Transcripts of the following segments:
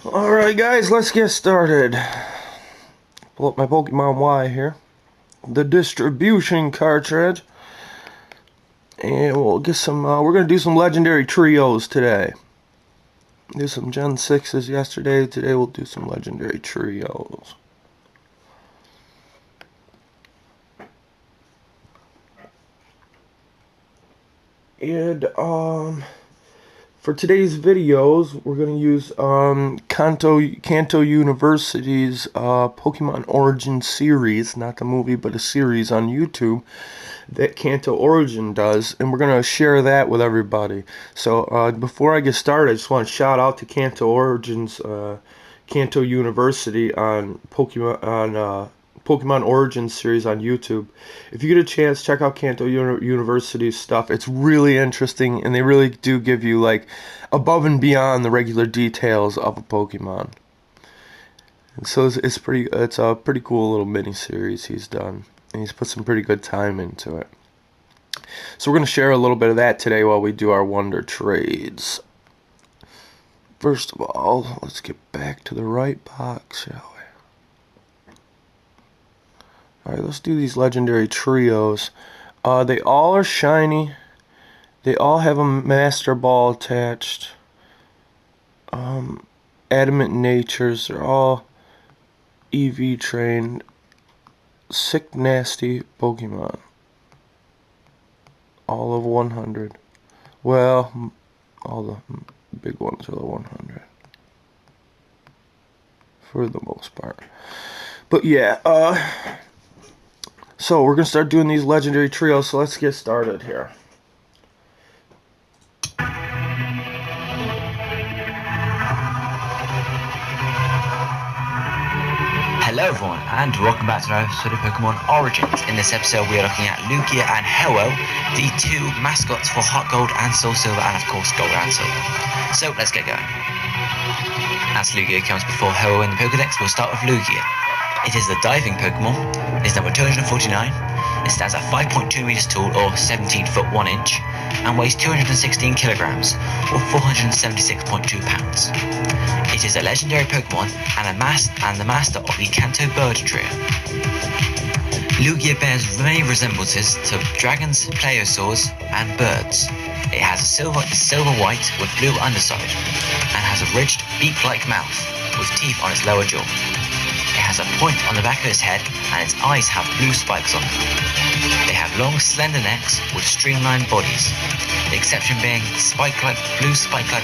Alright guys, let's get started. Pull up my Pokemon Y here. The distribution cartridge. And we'll get some, we're going to do some legendary trios today. Do some Gen 6s yesterday. Today we'll do some legendary trios. And, for today's videos, we're going to use Kanto University's Pokemon Origin series, not the movie, but a series on YouTube that Kanto Origin does, and we're going to share that with everybody. So before I get started, I just want to shout out to Kanto Origin's Kanto University on Pokemon Origin series on YouTube. If you get a chance, check out Kanto University's stuff. It's really interesting, and they really do give you like above and beyond the regular details of a Pokemon. And so it's a pretty cool little mini series he's done, and he's put some pretty good time into it. So we're going to share a little bit of that today while we do our Wonder Trades. First of all, let's get back to the right box, shall we? Alright, let's do these legendary trios. They all are shiny. They all have a Master Ball attached. Adamant Natures. They're all EV trained. Sick, nasty Pokemon. All of 100. Well, all the big ones are the 100. For the most part. But yeah, so we're going to start doing these legendary trios, so let's get started here. Hello everyone, and welcome back to another episode of Pokemon Origins. In this episode we are looking at Lugia and Ho-Oh, the two mascots for Heart Gold and Soul Silver, and of course Gold and Silver. So let's get going. As Lugia comes before Ho-Oh in the Pokedex, we'll start with Lugia. It is the diving Pokemon. It is number 249. It stands at 5.2 meters tall, or 17 foot 1 inch, and weighs 216 kilograms, or 476.2 pounds. It is a legendary Pokemon and the master of the Kanto Bird Trio. Lugia bears many resemblances to dragons, plesiosaurs, and birds. It has a silver-white with blue underside, and has a ridged, beak-like mouth with teeth on its lower jaw. It has a point on the back of its head, and its eyes have blue spikes on them. They have long, slender necks with streamlined bodies, the exception being blue spike-like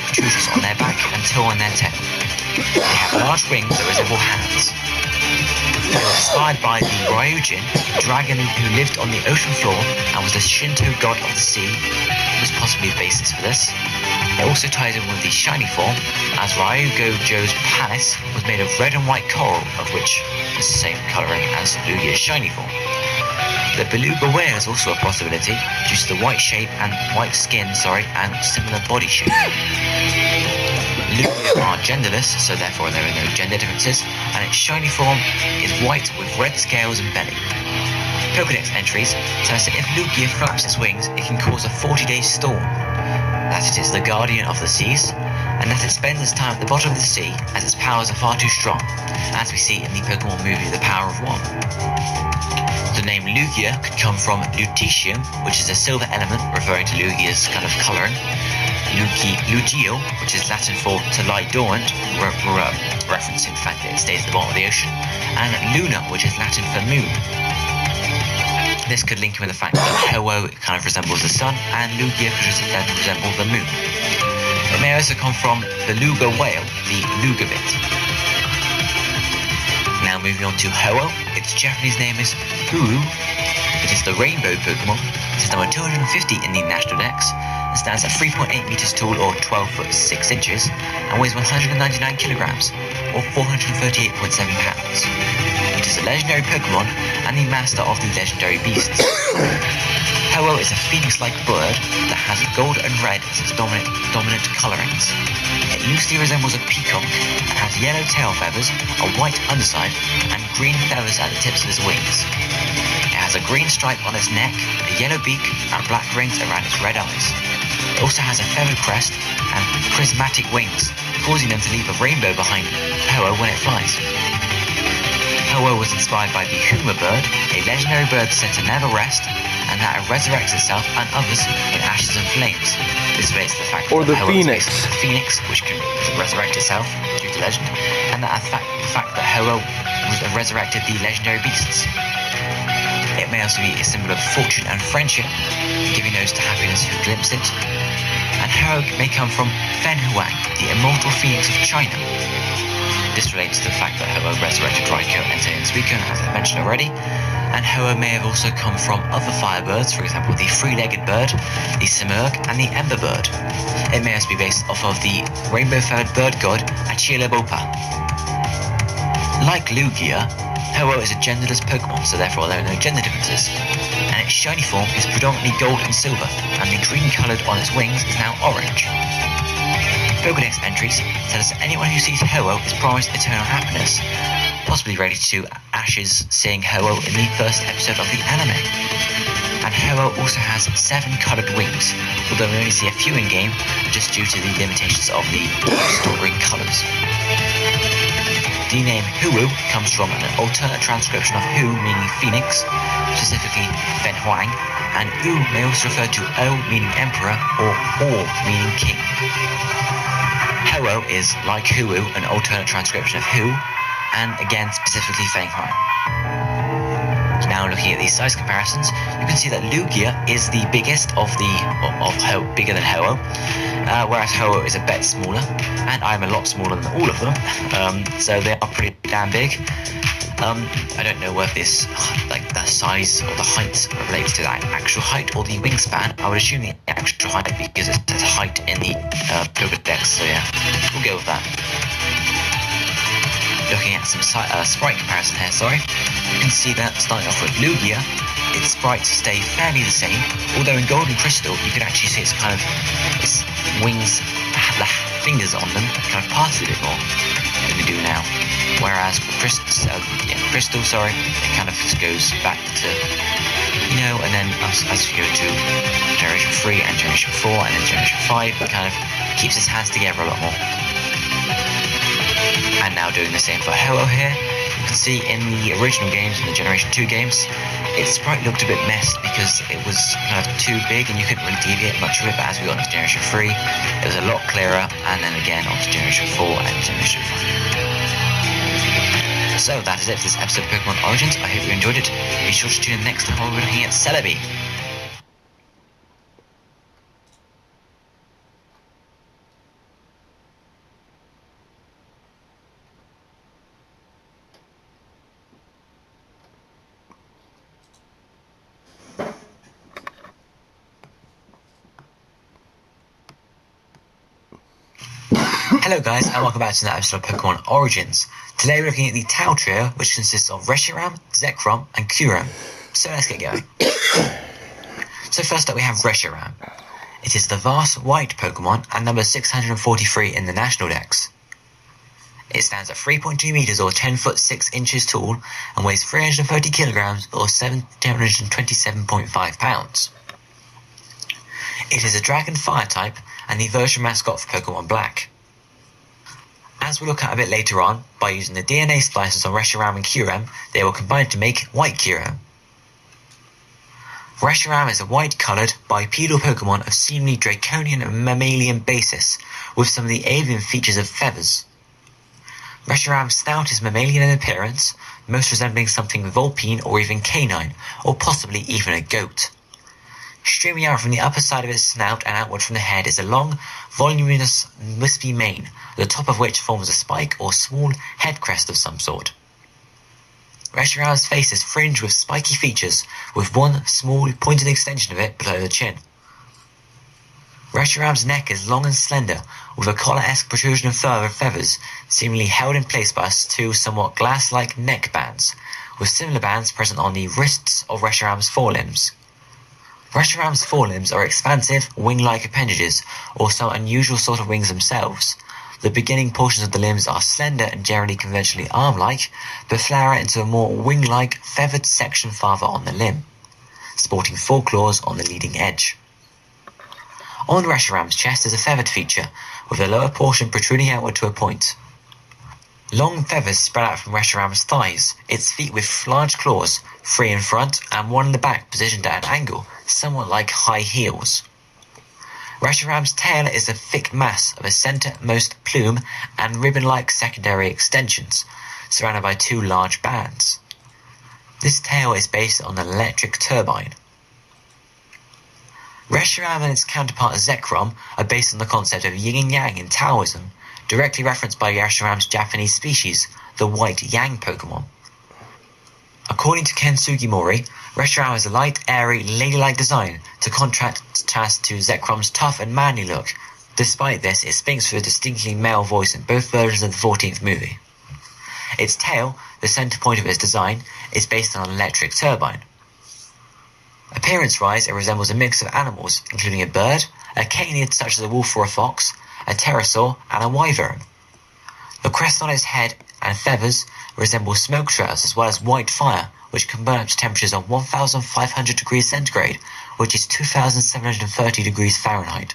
protrusions on their back and two on their tail. They have large wings that resemble hands. They were inspired by the Ryujin, a dragon who lived on the ocean floor and was the Shinto god of the sea, was possibly the basis for this. It also ties in with the shiny form, as Ryugojo's palace was made of red and white coral, of which is the same colouring as Lugia's shiny form. The beluga whale is also a possibility, due to the white skin, and similar body shape. Lugia are genderless, so therefore there are no gender differences, and its shiny form is white with red scales and belly. Pokedex entries tell us that if Lugia flaps its wings, it can cause a 40-day storm, that it is the guardian of the seas, and that it spends its time at the bottom of the sea as its powers are far too strong, as we see in the Pokemon movie The Power of One. The name Lugia could come from lutetium, which is a silver element referring to Lugia's kind of colouring, Lugio, which is Latin for to lie dormant, referencing the fact that it stays at the bottom of the ocean, and Luna, which is Latin for moon. This could link with the fact that Ho-Oh kind of resembles the sun, and Lugia could resemble the moon. It may also come from the Luga whale, the Lugabit. Now moving on to Ho-Oh, its Japanese name is Uru. It is the rainbow Pokemon. It is number 250 in the National Dex, and stands at 3.8 meters tall, or 12 foot 6 inches, and weighs 199 kilograms, or 438.7 pounds. It is a legendary Pokemon and the master of the legendary beasts. Ho-Oh is a phoenix-like bird that has gold and red as its dominant colourings. It loosely resembles a peacock and has yellow tail feathers, a white underside, and green feathers at the tips of its wings. It has a green stripe on its neck, a yellow beak, and black rings around its red eyes. It also has a feathered crest and prismatic wings causing them to leave a rainbow behind Ho-Oh when it flies. Ho-Oh was inspired by the Huma bird, a legendary bird said to never rest, and that it resurrects itself and others in ashes and flames. This relates to the fact Or that the Ho-Oh is phoenix. based on the phoenix, which can resurrect itself due to legend, and that the fact that Ho-Oh resurrected the legendary beasts. It may also be a symbol of fortune and friendship, giving those to happiness who glimpse it. And Ho-Oh may come from Fen Huang, the immortal phoenix of China. This relates to the fact that Ho-Oh resurrected Raiko and Suiko, as I mentioned already, and Ho-Oh may have also come from other firebirds, for example the three-legged bird, the Simurgh, and the ember bird. It may also be based off of the rainbow-feathered bird god Achilles-Bopa. Like Lugia, Ho-Oh is a genderless Pokemon, so therefore there are no gender differences, and its shiny form is predominantly gold and silver, and the green coloured on its wings is now orange. Pokédex entries tell us that anyone who sees Ho-Oh is promised eternal happiness, possibly related to Ash's seeing Ho-Oh in the first episode of the anime. And Ho-Oh also has 7 coloured wings, although we only see a few in-game just due to the limitations of the story colours. The name Hu-Wu comes from an alternate transcription of Hu meaning phoenix, specifically Fen Huang, and U may also refer to O meaning emperor or O meaning king. Ho-Oh is, like Hu-Wu, an alternate transcription of Hu, and again specifically Fen Huang. Now looking at these size comparisons, you can see that Lugia is the biggest bigger than Ho-Oh, whereas Ho-Oh is a bit smaller, and I'm a lot smaller than all of them, so they are pretty damn big. I don't know whether this, like the size or the height relates to that actual height or the wingspan. I would assume the actual height because it says height in the Pokédex, so yeah, we'll go with that. Looking at some sprite comparison here, you can see that starting off with Lugia, its sprites stay fairly the same, although in Gold and Crystal you can actually see its wings have the fingers on them kind of parted a bit more than we do now. Whereas with Crystal, it kind of just goes back to, and then as you go to Generation 3 and Generation 4 and then Generation 5, it kind of keeps its hands together a lot more. And now doing the same for Ho-Oh here, you can see in the original games, in the Generation 2 games, its sprite looked a bit messed because it was kind of too big and you couldn't really deviate much of it, but as we got into Generation 3, it was a lot clearer, and then again onto Generation 4 and Generation 5. So that is it for this episode of Pokemon Origins. I hope you enjoyed it. Be sure to tune in next time when we're looking at Celebi. Hello guys, and welcome back to another episode of Pokemon Origins. Today we're looking at the Tau Trio, which consists of Reshiram, Zekrom, and Kyurem. So let's get going. So first up we have Reshiram. It is the vast white Pokemon and number 643 in the National Dex. It stands at 3.2 meters or 10 foot 6 inches tall and weighs 330 kilograms or 727.5 pounds. It is a Dragon Fire type and the version mascot for Pokemon Black. As we'll look at a bit later on, by using the DNA splices on Reshiram and Kyurem, they will combine to make White Kyurem. Reshiram is a white-coloured, bipedal Pokemon of seemingly draconian and mammalian basis, with some of the avian features of feathers. Reshiram's snout is mammalian in appearance, most resembling something vulpine or even canine, or possibly even a goat. Streaming out from the upper side of its snout and outward from the head is a long, voluminous, wispy mane, the top of which forms a spike or small head crest of some sort. Reshiram's face is fringed with spiky features, with one small, pointed extension of it below the chin. Reshiram's neck is long and slender, with a collar-esque protrusion of fur and feathers, seemingly held in place by two somewhat glass-like neck bands, with similar bands present on the wrists of Reshiram's forelimbs. Reshiram's forelimbs are expansive, wing-like appendages, or some unusual sort of wings themselves. The beginning portions of the limbs are slender and generally conventionally arm-like, but flower into a more wing-like, feathered section farther on the limb, sporting 4 claws on the leading edge. On Reshiram's chest is a feathered feature, with the lower portion protruding outward to a point. Long feathers spread out from Reshiram's thighs, its feet with large claws, 3 in front and 1 in the back positioned at an angle, somewhat like high heels. Reshiram's tail is a thick mass of a centermost plume and ribbon-like secondary extensions, surrounded by 2 large bands. This tail is based on an electric turbine. Reshiram and its counterpart Zekrom are based on the concept of yin and yang in Taoism, directly referenced by Reshiram's Japanese species, the white yang Pokemon. According to Ken Sugimori, Reshiram has a light, airy, ladylike design to contrast to Zekrom's tough and manly look. Despite this, it speaks with a distinctly male voice in both versions of the 14th movie. Its tail, the center point of its design, is based on an electric turbine. Appearance-wise, it resembles a mix of animals, including a bird, a canid such as a wolf or a fox, a pterosaur, and a wyvern. The crest on its head and feathers resemble smoke trails as well as white fire, which can burn up to temperatures of 1,500 degrees centigrade, which is 2,730 degrees Fahrenheit.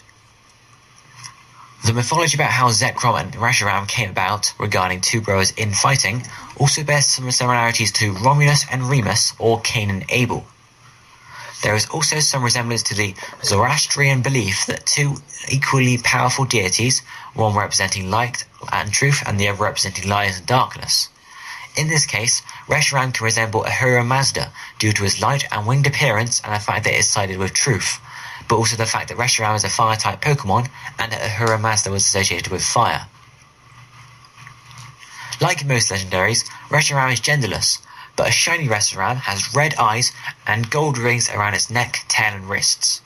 The mythology about how Zekrom and Reshiram came about regarding 2 brothers infighting also bears some similarities to Romulus and Remus or Cain and Abel. There is also some resemblance to the Zoroastrian belief that 2 equally powerful deities, one representing light and truth and the other representing lies and darkness. In this case, Reshiram can resemble Ahura Mazda due to his light and winged appearance and the fact that it is sided with truth, but also the fact that Reshiram is a fire-type Pokemon and that Ahura Mazda was associated with fire. Like most legendaries, Reshiram is genderless, but a shiny Reshiram has red eyes and gold rings around its neck, tail and wrists.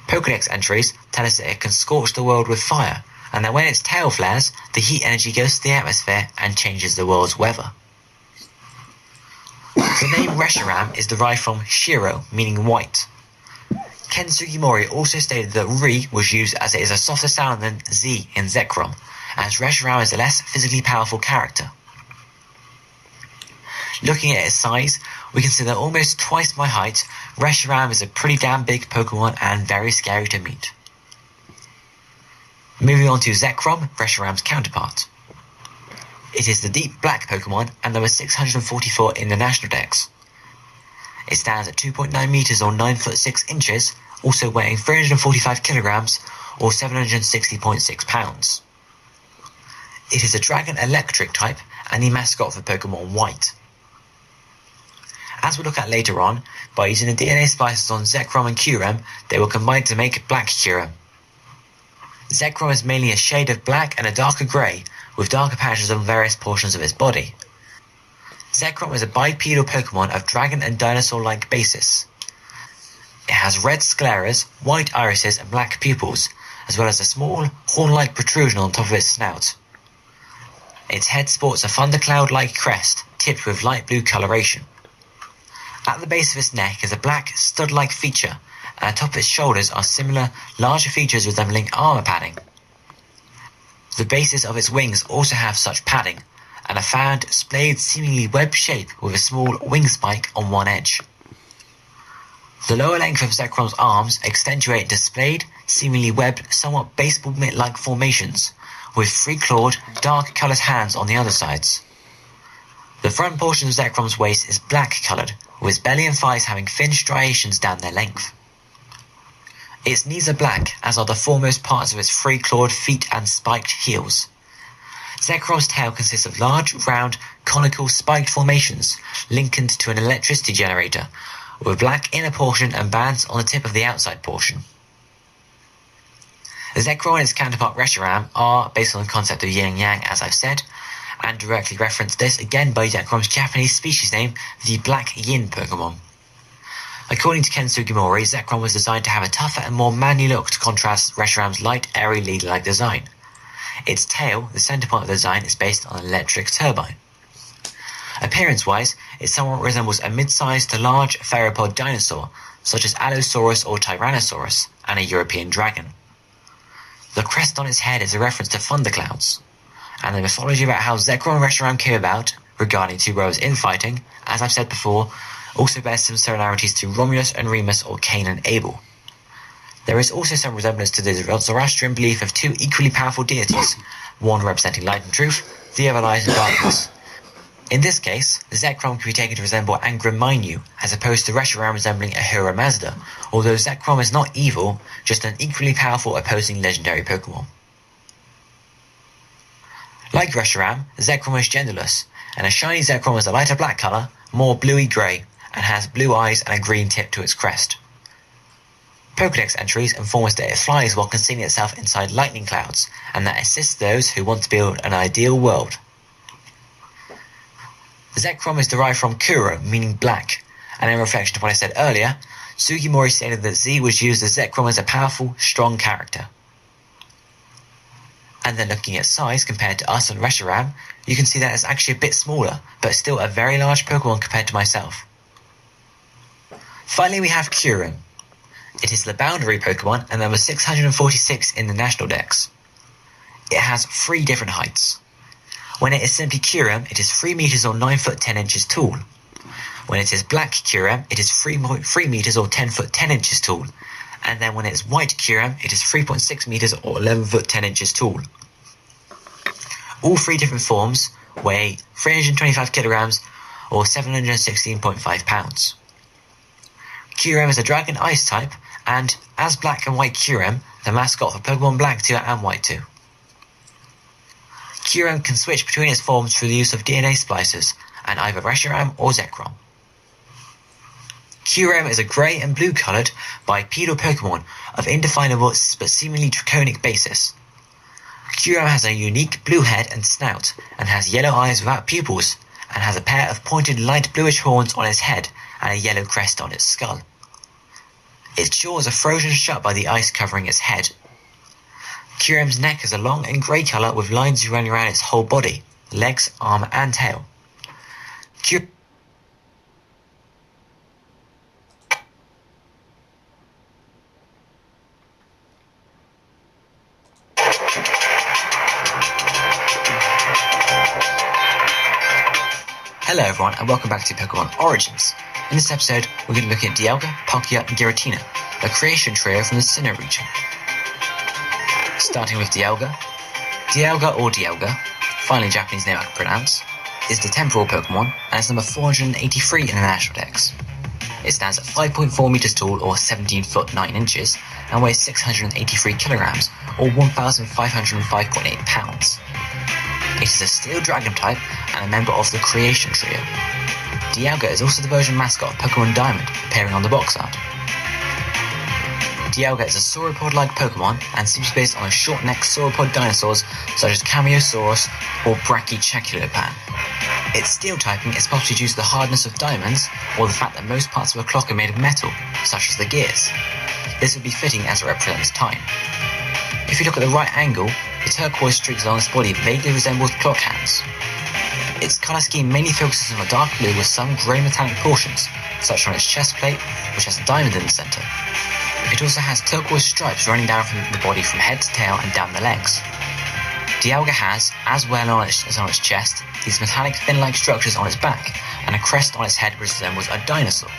Pokédex entries tell us that it can scorch the world with fire, and that when its tail flares, the heat energy goes to the atmosphere and changes the world's weather. The name Reshiram is derived from Shiro, meaning white. Ken Sugimori also stated that Ri was used as it is a softer sound than Z in Zekrom, as Reshiram is a less physically powerful character. Looking at its size, we can see that almost twice my height, Reshiram is a pretty damn big Pokemon and very scary to meet. Moving on to Zekrom, Reshiram's counterpart. It is the deep black Pokemon and number 644 in the National Dex. It stands at 2.9 meters or 9 foot 6 inches, also weighing 345 kilograms or 760.6 pounds. It is a Dragon Electric type and the mascot for Pokemon White. As we'll look at later on, by using the DNA splices on Zekrom and Kyurem, they will combine to make Black Kyurem. Zekrom is mainly a shade of black and a darker grey, with darker patches on various portions of its body. Zekrom is a bipedal Pokemon of dragon and dinosaur-like basis. It has red scleras, white irises and black pupils, as well as a small, horn-like protrusion on top of its snout. Its head sports a thundercloud-like crest, tipped with light blue coloration. At the base of its neck is a black, stud-like feature, and atop its shoulders are similar, larger features resembling armor padding. The bases of its wings also have such padding, and a found splayed, seemingly webbed shape with a small wing spike on one edge. The lower length of Zekrom's arms accentuate into splayed, seemingly webbed, somewhat baseball mitt-like formations, with 3-clawed, dark-coloured hands on the other sides. The front portion of Zekrom's waist is black-coloured, with its belly and thighs having thin striations down their length. Its knees are black, as are the foremost parts of its 3-clawed feet and spiked heels. Zekrom's tail consists of large, round, conical, spiked formations linked to an electricity generator, with a black inner portion and bands on the tip of the outside portion. Zekrom and its counterpart Reshiram are based on the concept of yin and yang, as I've said, and directly reference this again by Zekrom's Japanese species name, the Black Yin Pokemon. According to Ken Sugimori, Zekrom was designed to have a tougher and more manly look to contrast Reshiram's light, airy, leader-like design. Its tail, the center point of the design, is based on an electric turbine. Appearance-wise, it somewhat resembles a mid-sized to large theropod dinosaur, such as Allosaurus or Tyrannosaurus, and a European dragon. The crest on its head is a reference to thunderclouds, and the mythology about how Zekrom and Reshiram came about, regarding 2 brothers infighting, as I've said before, also bears some similarities to Romulus and Remus or Cain and Abel. There is also some resemblance to the Zoroastrian belief of two equally powerful deities, one representing light and truth, the other light and darkness. In this case, Zekrom can be taken to resemble Angram Mainyu, as opposed to Reshiram resembling Ahura Mazda, although Zekrom is not evil, just an equally powerful opposing legendary Pokemon. Like Reshiram, Zekrom is genderless, and a shiny Zekrom is a lighter black colour, more bluey-grey, and has blue eyes and a green tip to its crest. Pokédex entries inform us that it flies while concealing itself inside lightning clouds, and that assists those who want to build an ideal world. Zekrom is derived from Kuro, meaning black, and in reflection to what I said earlier, Sugimori stated that Z was used as Zekrom as a powerful, strong character. And then looking at size compared to us and Reshiram, you can see that it's actually a bit smaller, but still a very large Pokemon compared to myself. Finally we have Kyurem. It is the boundary Pokemon and number 646 in the National Dex. It has 3 different heights. When it is simply Kyurem, it is 3 meters or 9 foot 10 inches tall. When it is black Kyurem, it is 3 meters or 10 foot 10 inches tall. And then when it's white Kyurem, it is 3.6 meters or 11 foot 10 inches tall. All 3 different forms weigh 325 kilograms or 716.5 pounds. Kyurem is a dragon ice type, and as black and white Kyurem, the mascot for Pokemon Black 2 and White 2. Kyurem can switch between its forms through the use of DNA splicers, and either Reshiram or Zekrom. Kyurem is a grey and blue coloured bipedal Pokemon of indefinable but seemingly draconic basis. Kyurem has a unique blue head and snout, and has yellow eyes without pupils, and has a pair of pointed light bluish horns on its head and a yellow crest on its skull. Its jaws are frozen shut by the ice covering its head. Kyurem's neck is a long and grey colour with lines running around its whole body, legs, arm and tail. Hello everyone and welcome back to Pokemon Origins. In this episode, we're going to be looking at Dialga, Palkia and Giratina, a creation trio from the Sinnoh region. Starting with Dialga. Dialga or Dialga, finally a Japanese name I can pronounce, is the temporal Pokemon and is number 483 in the National Dex. It stands at 5.4 meters tall or 17 foot 9 inches and weighs 683 kilograms or 1,505.8 pounds. It is a Steel Dragon type and a member of the Creation Trio. Dialga is also the version mascot of Pokemon Diamond, appearing on the box art. Dialga is a sauropod-like Pokemon and seems based on a short-necked sauropod dinosaurs such as Camiosaurus or Brachycephalopan. Its steel typing is possibly due to the hardness of diamonds or the fact that most parts of a clock are made of metal, such as the gears. This would be fitting as it represents time. If you look at the right angle, the turquoise streaks along its body vaguely resembles clock hands. Its colour scheme mainly focuses on a dark blue with some grey metallic portions, such on its chest plate, which has a diamond in the centre. It also has turquoise stripes running down from the body from head to tail and down the legs. Dialga has, as well as on its chest, these metallic fin-like structures on its back, and a crest on its head which resembles a dinosaur.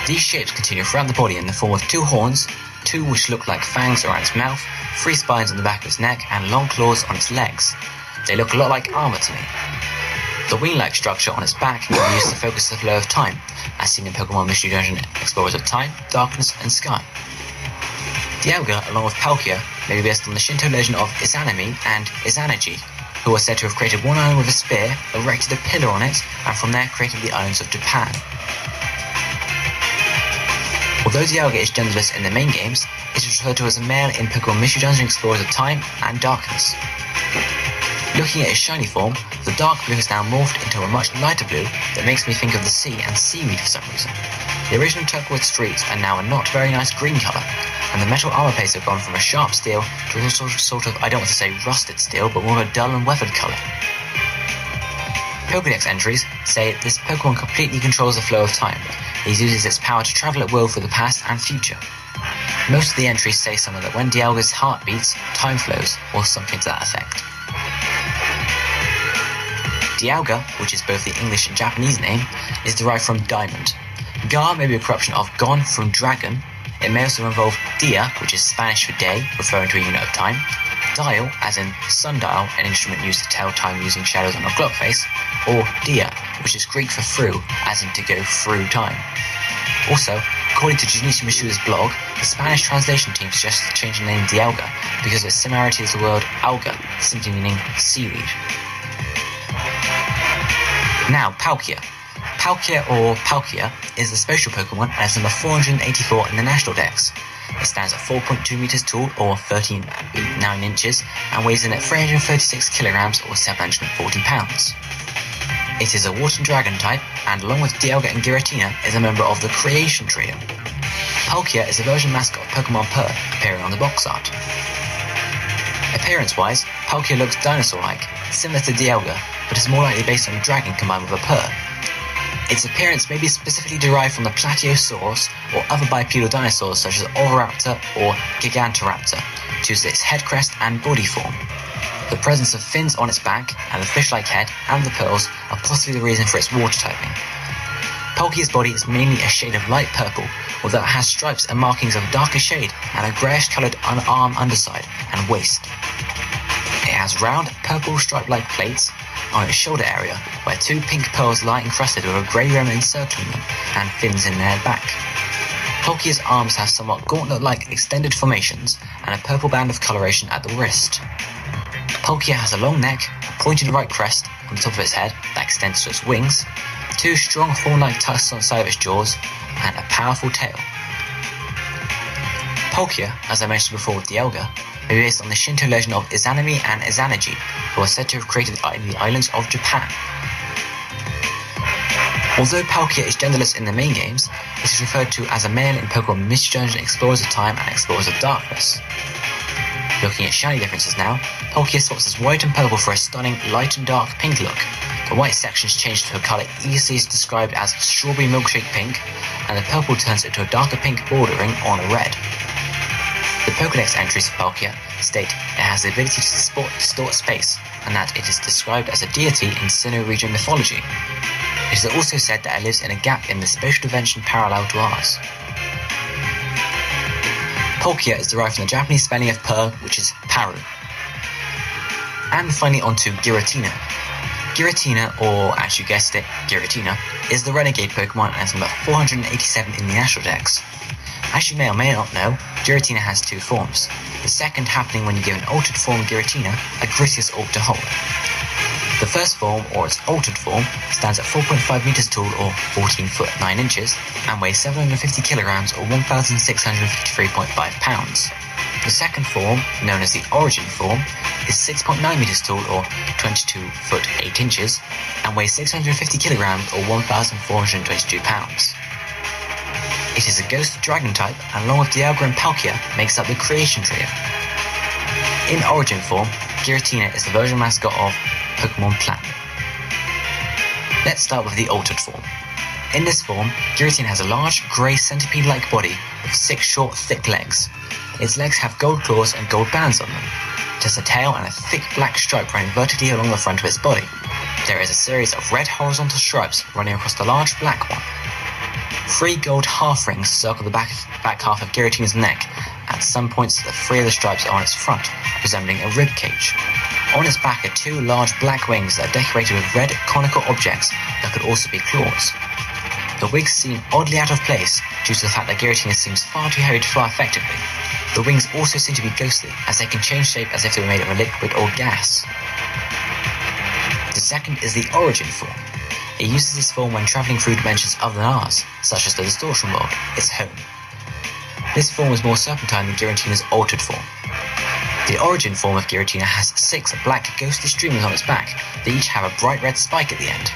These shapes continue throughout the body in the form of 2 horns, 2 which look like fangs around its mouth, 3 spines on the back of its neck, and long claws on its legs. They look a lot like armour to me. The wing-like structure on its back can be used to focus the flow of time, as seen in Pokemon Mystery Dungeon Explorers of Time, Darkness and Sky. Dialga, along with Palkia, may be based on the Shinto legend of Izanami and Izanagi, who are said to have created one island with a spear, erected a pillar on it, and from there created the islands of Japan. Although Dialga is genderless in the main games, it is referred to as a male in Pokemon Mystery Dungeon Explorers of Time and Darkness. Looking at its shiny form, the dark blue has now morphed into a much lighter blue that makes me think of the sea and seaweed for some reason. The original turquoise streaks are now a not very nice green colour, and the metal armour plates have gone from a sharp steel to a sort of, I don't want to say rusted steel, but more of a dull and weathered colour. Pokédex entries say this Pokemon completely controls the flow of time. It uses its power to travel at will through the past and future. Most of the entries say something that when Dialga's heart beats, time flows, or something to that effect. Dialga, which is both the English and Japanese name, is derived from diamond. Ga may be a corruption of gon from dragon. It may also involve dia, which is Spanish for day, referring to a unit of time, dial, as in sundial, an instrument used to tell time using shadows on a clock face, or dia, which is Greek for through, as in to go through time. Also, according to XYHAX.BLOG blog, the Spanish translation team suggests to change the name Dialga because of its similarity to the word alga, simply meaning seaweed. Now, Palkia. Palkia or Palkia is the special Pokemon and is number 484 in the National Dex. It stands at 4.2 meters tall or 13 feet 9 inches and weighs in at 336 kilograms or 740 pounds. It is a water dragon type and, along with Dialga and Giratina, is a member of the Creation Trio. Palkia is a version mascot of Pokemon Pearl, appearing on the box art. Appearance-wise, Palkia looks dinosaur-like, similar to Dialga, but is more likely based on a dragon combined with a Pearl. Its appearance may be specifically derived from the Plateosaurus or other bipedal dinosaurs such as Oviraptor or Gigantoraptor, due to its head crest and body form. The presence of fins on its back and the fish-like head and the pearls are possibly the reason for its water typing. Palkia's body is mainly a shade of light purple, although it has stripes and markings of a darker shade and a greyish-coloured arm underside and waist. It has round, purple stripe-like plates on its shoulder area, where two pink pearls lie encrusted with a grey rim encircling them and fins in their back. Palkia's arms have somewhat gauntlet-like extended formations and a purple band of coloration at the wrist. Palkia has a long neck, a pointed right crest on the top of its head that extends to its wings, two strong horn-like tusks on the side of its jaws, and a powerful tail. Palkia, as I mentioned before with Dialga, may be based on the Shinto legend of Izanami and Izanagi, who are said to have created the islands of Japan. Although Palkia is genderless in the main games, it is referred to as a male in Pokemon Mystery Dungeon Explorers of Time and Explorers of Darkness. Looking at shiny differences now, Palkia swaps as white and purple for a stunning light and dark pink look. The white sections change to a colour easily described as strawberry milkshake pink, and the purple turns into a darker pink bordering on a red. The Pokédex entries for Palkia state it has the ability to distort space, and that it is described as a deity in Sinnoh region mythology. It is also said that it lives in a gap in the spatial dimension parallel to ours. Palkia is derived from the Japanese spelling of Pearl, which is Paru. And finally onto Giratina. Giratina, or as you guessed it, Giratina, is the renegade Pokemon and is number 487 in the National Dex. As you may or may not know, Giratina has two forms, the second happening when you give an altered form Giratina a Grisius orb to hold. The first form, or its altered form, stands at 4.5 meters tall or 14 foot 9 inches and weighs 750 kilograms or 1,653.5 pounds. The second form, known as the origin form, is 6.9 meters tall or 22 foot 8 inches and weighs 650 kilograms or 1,422 pounds. It is a ghost dragon type and, along with Dialga and Palkia, makes up the Creation Trio. In origin form, Giratina is the version mascot of Pokemon Platinum. Let's start with the altered form. In this form, Giratina has a large, grey centipede-like body with 6 short, thick legs. Its legs have gold claws and gold bands on them. It has a tail and a thick black stripe running vertically along the front of its body. There is a series of red horizontal stripes running across the large black one. 3 gold half rings circle the back half of Giratina's neck. At some points, the 3 of the stripes are on its front, resembling a rib cage. On its back are 2 large black wings that are decorated with red conical objects that could also be claws. The wings seem oddly out of place due to the fact that Giratina seems far too heavy to fly effectively. The wings also seem to be ghostly, as they can change shape as if they were made of a liquid or gas. The second is the origin form. It uses this form when travelling through dimensions other than ours, such as the Distortion World, its home. This form is more serpentine than Giratina's altered form. The origin form of Giratina has 6 black ghostly streamers on its back. They each have a bright red spike at the end.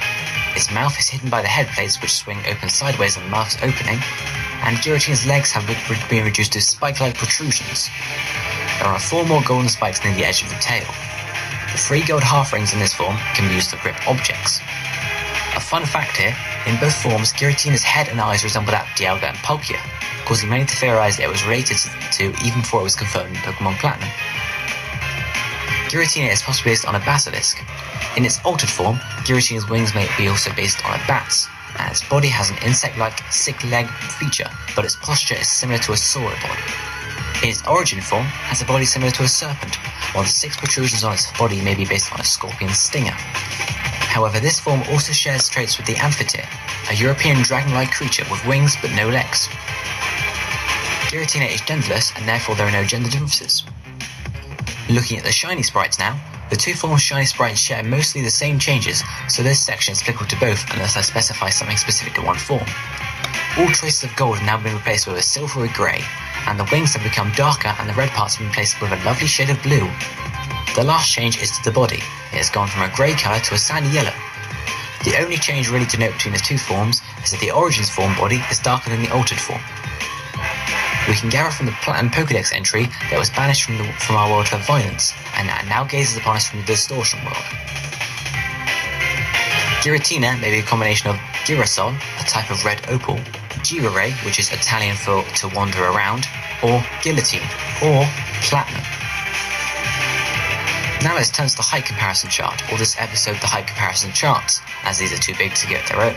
Its mouth is hidden by the head plates, which swing open sideways on the mouth's opening, and Giratina's legs have been reduced to spike-like protrusions. There are 4 more golden spikes near the edge of the tail. The 3 gold half rings in this form can be used to grip objects. A fun fact here, in both forms, Giratina's head and eyes resemble that of Dialga and Palkia, causing many to theorize that it was related to even before it was confirmed in Pokemon Platinum. Giratina is possibly based on a basilisk. In its altered form, Giratina's wings may be also based on a bat's. and its body has an insect-like sick-leg feature, but its posture is similar to a sauropod. In its origin form, it has a body similar to a serpent, while the 6 protrusions on its body may be based on a scorpion's stinger. However, this form also shares traits with the amphitheater, a European dragon-like creature with wings but no legs. Giratina is genderless, and therefore there are no gender differences. Looking at the shiny sprites now, the two forms of shiny sprites share mostly the same changes, so this section is applicable to both unless I specify something specific to one form. All traces of gold have now been replaced with a silvery grey, and the wings have become darker and the red parts have been replaced with a lovely shade of blue. The last change is to the body. It has gone from a grey colour to a sandy yellow. The only change really to note between the two forms is that the Origins form body is darker than the altered form. We can gather from the Platinum Pokédex entry that it was banished from our world for violence, and now gazes upon us from the Distortion world. Giratina may be a combination of girasol, a type of red opal, girare, which is Italian for to wander around, or guillotine, or platinum. Now let's turn to the height comparison chart, or this episode the height comparison charts, as these are too big to get their own.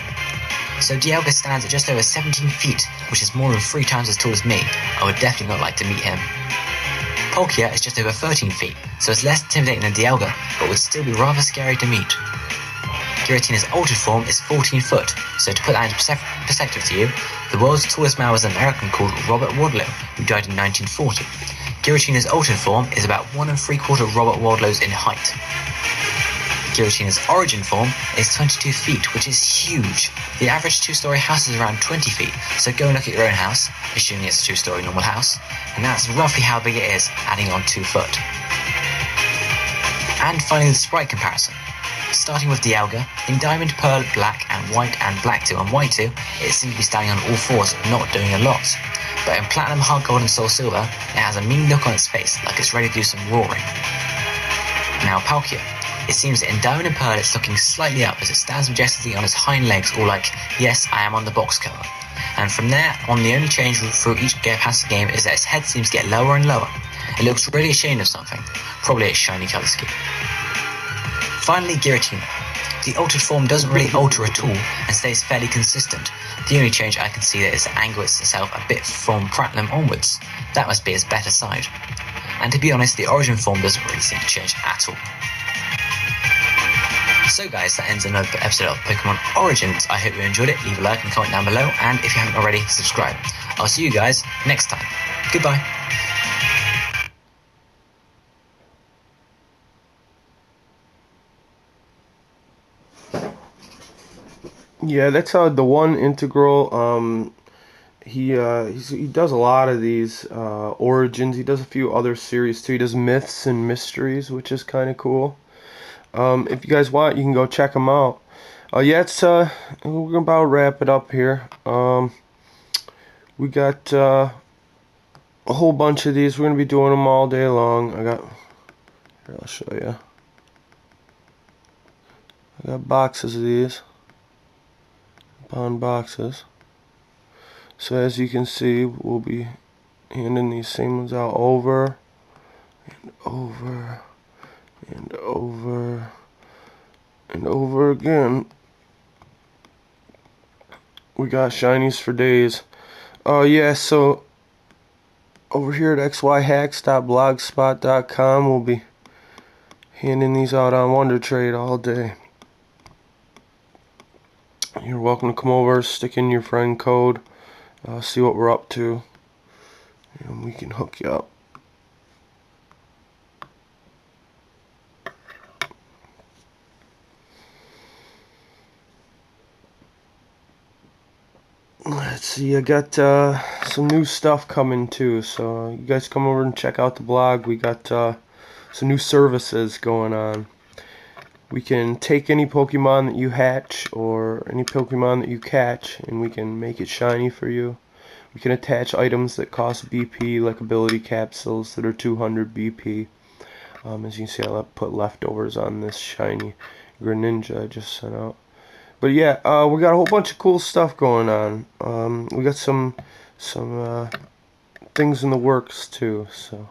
So Dialga stands at just over 17 feet, which is more than 3 times as tall as me. I would definitely not like to meet him. Palkia is just over 13 feet, so it's less intimidating than Dialga, but would still be rather scary to meet. Giratina's altered form is 14 foot, so to put that into perspective to you, the world's tallest man was an American called Robert Wadlow, who died in 1940. Giratina's altered form is about 1 3/4 Robert Wadlow's in height. Giratina's origin form is 22 feet, which is huge. The average 2-story house is around 20 feet, so go and look at your own house, assuming it's a 2-story normal house, and that's roughly how big it is, adding on 2 foot. And finally the sprite comparison. Starting with Dialga, in Diamond, Pearl, Black, and Black 2 and White 2, it seems to be standing on all fours, not doing a lot. But in Platinum, Hard Gold, and Soul Silver, it has a mean look on its face, like it's ready to do some roaring. Now Palkia. It seems that in Diamond and Pearl it's looking slightly up as it stands majestically on its hind legs, all like, yes, I am on the box cover. And from there on, the only change through each past game is that its head seems to get lower and lower. It looks really ashamed of something, probably its shiny colour scheme. Finally, Giratina. The altered form doesn't really alter at all and stays fairly consistent. The only change I can see that is it angles itself a bit from Platinum onwards. That must be its better side. And to be honest, the origin form doesn't really seem to change at all. So guys, that ends another episode of Pokemon Origins. I hope you enjoyed it. Leave a like and comment down below, and if you haven't already, subscribe. I'll see you guys next time. Goodbye. Yeah, that's the one integral. He does a lot of these Origins. He does a few other series too. He does Myths and Mysteries, which is kind of cool. If you guys want, you can go check them out. Yeah, we're about to wrap it up here. We got a whole bunch of these. We're gonna be doing them all day long. Here, I'll show you. I got boxes of these. Bound boxes. So as you can see, we'll be handing these same ones out over and over and over and over again. We got shinies for days. Yeah, so over here at XYHAX.blogspot.com, we'll be handing these out on Wonder Trade all day. You're welcome to come over, stick in your friend code, see what we're up to, and we can hook you up. Let's see, I got some new stuff coming too, so you guys come over and check out the blog. We got some new services going on. We can take any Pokemon that you hatch or any Pokemon that you catch, and we can make it shiny for you. We can attach items that cost BP, like ability capsules that are 200 BP. As you can see, I put leftovers on this shiny Greninja I just sent out. But yeah, we got a whole bunch of cool stuff going on. We got some things in the works too. So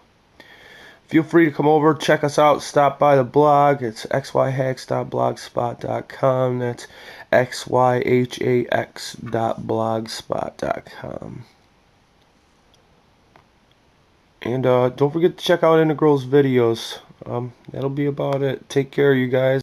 feel free to come over, check us out, stop by the blog. It's XYHAX.blogspot.com. That's XYHAX.blogspot.com. And don't forget to check out Integral's videos. That'll be about it. Take care, you guys.